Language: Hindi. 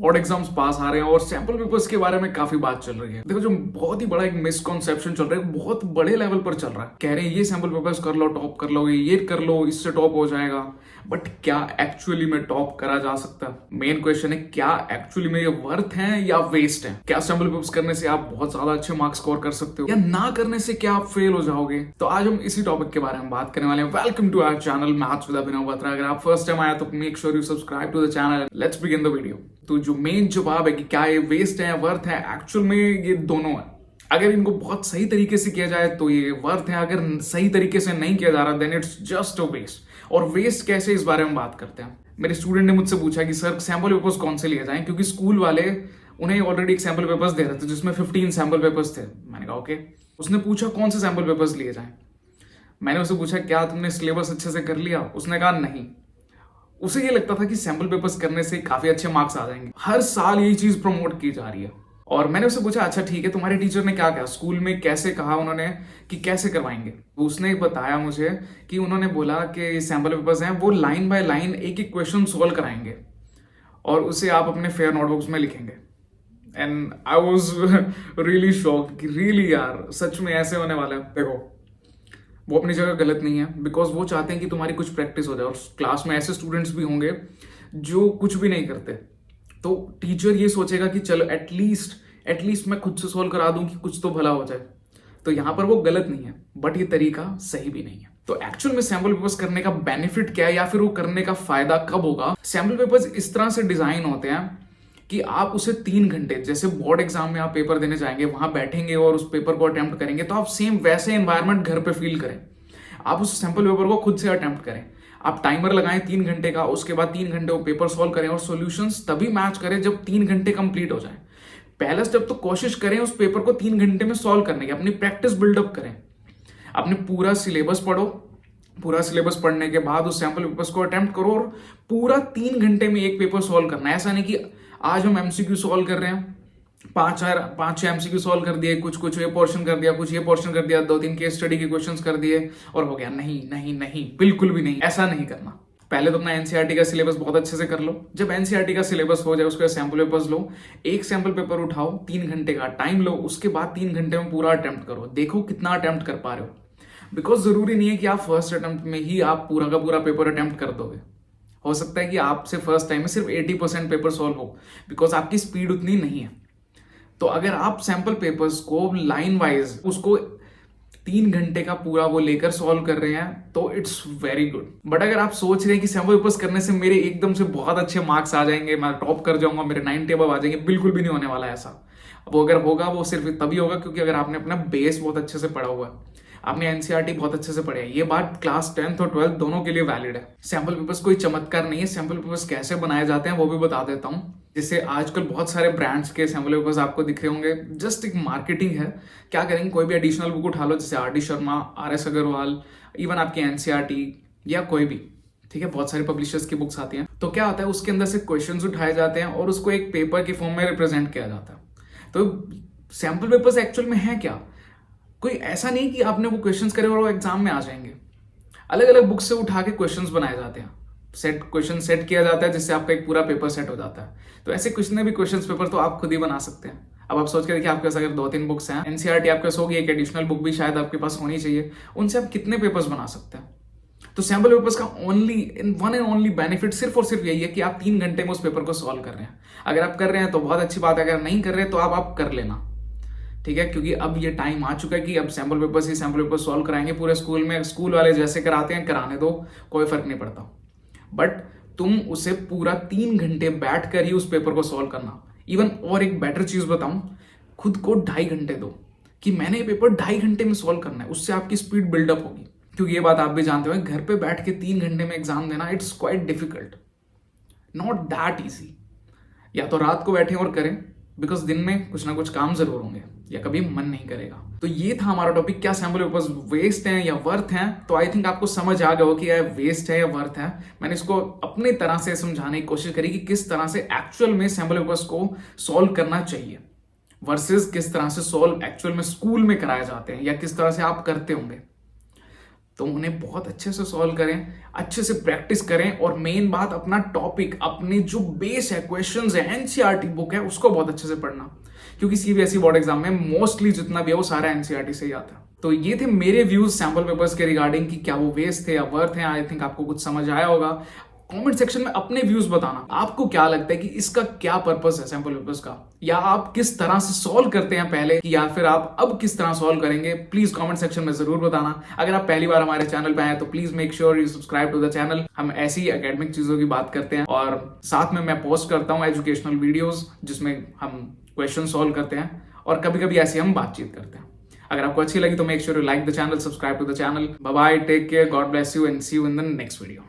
बोर्ड एग्जाम्स पास आ रहे हैं और सैंपल पेपर्स के बारे में काफी बात चल रही है। देखो जो बहुत ही बड़ा एक मिसकॉन्सेप्शन चल रहा है, बहुत बड़े लेवल पर चल रहा है। कह रहे हैं ये सैंपल पेपर्स कर लो, टॉप कर लो, ये कर लो, इससे टॉप हो जाएगा। बट क्या एक्चुअली में टॉप करा जा सकता है? मेन क्वेश्चन है, क्या एक्चुअली में ये वर्थ है या वेस्ट है? क्या सैंपल पेपर्स करने से आप बहुत ज्यादा अच्छे मार्क्स स्कोर कर सकते हो, या ना करने से क्या आप फेल हो जाओगे? तो आज हम इसी टॉपिक के बारे में बात करने वाले हैं। Welcome to our channel maths with Abhinav Batra. अगर आप फर्स्ट टाइम आया तो make sure you subscribe to the channel. Let's begin the video. तो जो मेन जवाब है कि क्या ये वेस्ट है, वर्थ है, एक्चुअल में ये दोनों है। अगर इनको बहुत सही तरीके से किया जाए तो ये वर्थ है, अगर सही तरीके से नहीं किया जा रहा then it's just a waste. और वेस्ट कैसे, इस बारे में बात करते हैं। मेरे स्टूडेंट ने मुझसे पूछा कि सर सैंपल पेपर्स कौन से लिए जाएं, क्योंकि स्कूल वाले उन्हें ऑलरेडी एक सैंपल पेपर्स दे रहे थे जिसमें 15 सैंपल पेपर्स थे। मैंने कहा ओके। उसने पूछा कौन से सैंपल पेपर्स लिए जाएं। मैंने उससे पूछा क्या तुमने सिलेबस अच्छे से कर लिया? उसने कहा नहीं। उसे ये लगता था कि सैंपल पेपर्स करने से काफी अच्छे मार्क्स आ जाएंगे। हर साल यही चीज प्रमोट की जा रही है। और मैंने उससे पूछा अच्छा ठीक है, तुम्हारे टीचर ने क्या कहा, स्कूल में कैसे कहा उन्होंने कि कैसे करवाएंगे? तो उसने बताया मुझे कि उन्होंने बोला कि सैंपल पेपर्स हैं, वो लाइन बाय लाइन एक एक क्वेश्चन सोल्व कराएंगे और उसे आप अपने फेयर नोटबुक्स में लिखेंगे। And I was really shocked कि रियली यार सच में ऐसे होने वाला है। देखो वो अपनी जगह गलत नहीं है, बिकॉज वो चाहते हैं कि तुम्हारी कुछ प्रैक्टिस हो जाए। और क्लास में ऐसे स्टूडेंट्स भी होंगे जो कुछ भी नहीं करते, तो टीचर ये सोचेगा कि चलो एटलीस्ट मैं खुद से सॉल्व करा दूं कि कुछ तो भला हो जाए। तो यहां पर वो गलत नहीं है, बट ये तरीका सही भी नहीं है। तो एक्चुअल में सैंपल पेपर्स करने का बेनिफिट क्या है, या फिर वो करने का फायदा कब होगा? सैंपल पेपर्स इस तरह से डिजाइन होते हैं कि आप उसे 3 घंटे, जैसे बोर्ड एग्जाम में आप पेपर देने जाएंगे, वहां बैठेंगे और उस पेपर को अटेम्प्ट करेंगे, तो आप सेम वैसे एनवायरनमेंट घर पे फील करें। आप उस सैंपल पेपर को खुद से अटेम्प्ट करें, आप टाइमर लगाएं 3 घंटे का, उसके बाद 3 घंटे वो पेपर सॉल्व करें और सॉल्यूशंस तभी मैच करें जब 3 घंटे कंप्लीट हो जाए। पहला स्टेप तो कोशिश करें उस पेपर को 3 घंटे में सॉल्व करने की, अपनी प्रैक्टिस बिल्डअप करें। अपने पूरा सिलेबस पढ़ो, पूरा सिलेबस पढ़ने के बाद उस सैंपल पेपर्स को अटेम्प्ट करो और पूरा 3 घंटे में एक पेपर सॉल्व करना है। ऐसा नहीं कि आज हम एमसीक्यू सॉल्व कर रहे हैं, 5-6 एमसीक्यू सॉल्व कर दिए, कुछ ये पोर्शन कर दिया, कुछ ये पोर्शन कर दिया, 2-3 केस स्टडी के क्वेश्चंस कर दिए और हो गया। नहीं नहीं नहीं, बिल्कुल भी नहीं, ऐसा नहीं करना। पहले तो अपना एनसीईआरटी का सिलेबस बहुत अच्छे से कर लो। जब एनसीईआरटी का सिलेबस हो जाए उसके सैंपल पेपर्स लो, एक सैंपल पेपर उठाओ, 3 घंटे का टाइम लो, उसके बाद 3 घंटे में पूरा अटेम्प्ट करो। देखो कितना अटेम्प्ट कर पा रहे हो, बिकॉज जरूरी नहीं है कि आप फर्स्ट अटेम्प्ट में ही आप पूरा का पूरा पेपर अटेम्प्ट कर दोगे। हो सकता है कि आपसे फर्स्ट टाइम में सिर्फ 80% पेपर सॉल्व हो, बिकॉज आपकी स्पीड उतनी नहीं है। तो अगर आप सैंपल पेपर्स को लाइन वाइज उसको 3 घंटे का पूरा वो लेकर सॉल्व कर रहे हैं तो इट्स वेरी गुड। बट अगर आप सोच रहे हैं कि सैंपल पेपर्स करने से मेरे एकदम से बहुत अच्छे मार्क्स आ जाएंगे, मैं टॉप कर जाऊंगा, मेरे 90 अबव आ जाएंगे, बिल्कुल भी नहीं होने वाला ऐसा। वो अगर होगा वो सिर्फ तभी होगा क्योंकि अगर आपने अपना बेस बहुत अच्छे से पढ़ा हुआ है, आपने एनसीईआरटी बहुत अच्छे से पढ़े है। ये बात क्लास 10th और 12th दोनों के लिए वैलिड है। सैंपल पेपर्स कोई चमत्कार नहीं है। सैंपल पेपर्स कैसे बनाए जाते हैं वो भी बता देता हूं। जैसे आजकल बहुत सारे ब्रांड्स के सैंपल पेपर्स आपको दिख रहे होंगे, जस्ट एक मार्केटिंग है। क्या करेंगे, कोई भी एडिशनल बुक उठा लो, जैसे R D Sharma, RS Agarwal, even आपकी एनसीईआरटी या कोई भी, ठीक है, बहुत सारे पब्लिशर्स की बुक्स आती हैं। तो क्या होता है, उसके अंदर से क्वेश्चंस उठाए जाते हैं और उसको एक पेपर के फॉर्म में रिप्रेजेंट किया जाता है। तो सैंपल पेपर्स एक्चुअल में है क्या? कोई ऐसा नहीं कि आपने वो क्वेश्चंस करे और वो एग्जाम में आ जाएंगे। अलग अलग बुक से उठा के क्वेश्चंस बनाए जाते हैं, क्वेश्चन सेट किया जाता है, जिससे आपका एक पूरा पेपर सेट हो जाता है। तो ऐसे कितने भी क्वेश्चन पेपर तो आप खुद ही बना सकते हैं। अब आप सोच के देखिए, आपके पास अगर 2-3 बुक्स हैं, एनसीईआरटी आपके पास होगी, एक एडिशनल बुक भी शायद आपके पास होनी चाहिए, उनसे आप कितने पेपर्स बना सकते हैं? तो सैंपल पेपर्स का वन एंड ओनली बेनिफिट सिर्फ और सिर्फ यही है कि आप 3 घंटे में उस पेपर को सॉल्व कर रहे हैं। अगर आप कर रहे हैं तो बहुत अच्छी बात है, अगर नहीं कर रहे तो आप कर लेना, ठीक है, क्योंकि अब ये टाइम आ चुका है कि अब सैंपल पेपर सॉल्व कराएंगे पूरे स्कूल में। स्कूल वाले जैसे कराते हैं कराने दो, कोई फर्क नहीं पड़ता। बट तुम उसे पूरा 3 घंटे बैठ कर ही उस पेपर को सॉल्व करना। इवन और एक बेटर चीज बताऊं, खुद को 2.5 घंटे दो कि मैंने ये पेपर 2.5 घंटे में सॉल्व करना है। उससे आपकी स्पीड बिल्डअप होगी, क्योंकि ये बात आप भी जानते हो, घर पे बैठ के 3 घंटे में एग्जाम देना it's quite difficult, not that easy. या तो रात को बैठे और करें, बिकॉज दिन में कुछ ना कुछ काम जरूर होंगे, या कभी मन नहीं करेगा। तो ये था हमारा टॉपिक, क्या सैंपल पेपर्स वेस्ट हैं या वर्थ हैं। तो आई थिंक आपको समझ आ गया हो कि यह वेस्ट है या वर्थ है। मैंने इसको अपनी तरह से समझाने की कोशिश करी कि किस तरह से एक्चुअल में सैंपल पेपर्स को सॉल्व करना चाहिए वर्सेस किस तरह से सॉल्व एक्चुअल में स्कूल में कराए जाते हैं, या किस तरह से आप करते होंगे। तो उन्हें बहुत अच्छे से सॉल्व करें, अच्छे से प्रैक्टिस करें, और मेन बात अपना टॉपिक, अपने जो बेस है, क्वेश्चंस है, एनसीईआरटी बुक है, उसको बहुत अच्छे से पढ़ना, क्योंकि सीबीएसई बोर्ड एग्जाम में मोस्टली जितना भी है वो सारा एनसीईआरटी से ही आता है। तो ये थे मेरे व्यूज सैम्पल पेपर्स के रिगार्डिंग कि क्या वो वेस्ट थे या वर्थ है। आई थिंक आपको कुछ समझ आया होगा। कमेंट सेक्शन में अपने व्यूज बताना, आपको क्या लगता है कि इसका क्या पर्पस है सैंपल पेपर्स का, या आप किस तरह से सॉल्व करते हैं पहले, या फिर आप अब किस तरह सॉल्व करेंगे। प्लीज कमेंट सेक्शन में जरूर बताना। अगर आप पहली बार हमारे चैनल पे आए तो please make sure you subscribe to the channel. हम ऐसी एकेडमिक चीजों की बात करते हैं, और साथ में मैं पोस्ट करता हूँ एजुकेशनल वीडियोज जिसमें हम क्वेश्चन सॉल्व करते हैं, और कभी कभी ऐसी हम बातचीत करते हैं। अगर आपको अच्छी लगी तो make sure you like the channel, subscribe to the channel. Bye bye, take care, God bless you and see you in the next video.